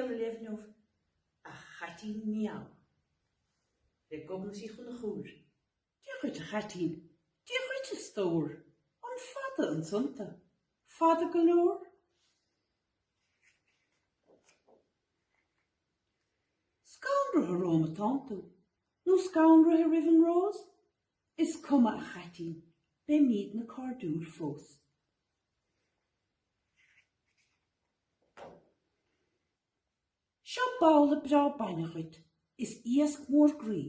hele lefniof a chatí miaw. De gobna sich chun chŵr. Diolch a chatí. Diolch a stór. An fada an sunta. Fada galore. Scoundra ha Roma tanto. No scoundra ha Riven Rose. Is cuma a chatí. Be mead na cardúr fós. Seo bála brá bainachit is iasc mór grí.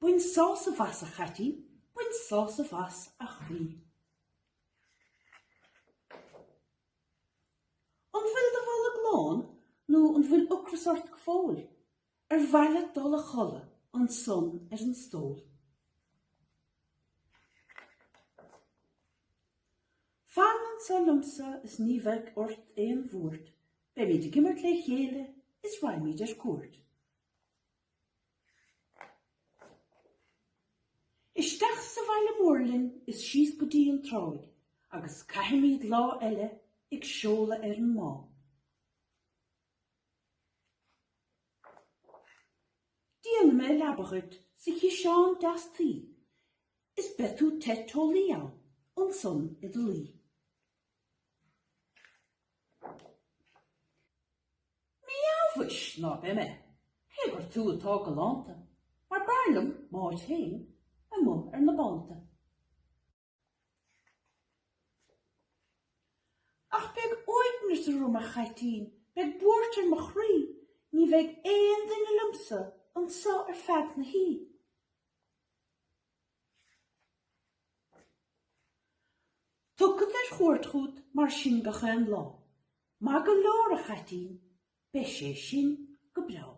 Buin sás a vas a chatí, buin sás a vas a chrí. An bhfuil de bhla glán, nó an bhfuil ucrasort gfóil, bhaile dul a cholle an son an stól. Fangen sa lumsa is ní bheith ort éon woord, be mi de gimmert le chéle is raimi koord. Isteach sa bhaile mórlin is sios go dtí an tráid, agus caiimiad lá eile ag seola an má. Díana me labachart sa chiseán das tí, is betú tetó líán, an son i do lí. Miawish ná be me, hegar tú atá galanta, mar barlam máid héin, a mo na banta. Ach beg oidnir sa rúm a chaitín, beg búirtar ma chrí, ní beg éon ding a lumsa an sa fad na hí. Tucad chóirtchút mar sin go chan lá, má go leor a chaitín, be sé sin go breá.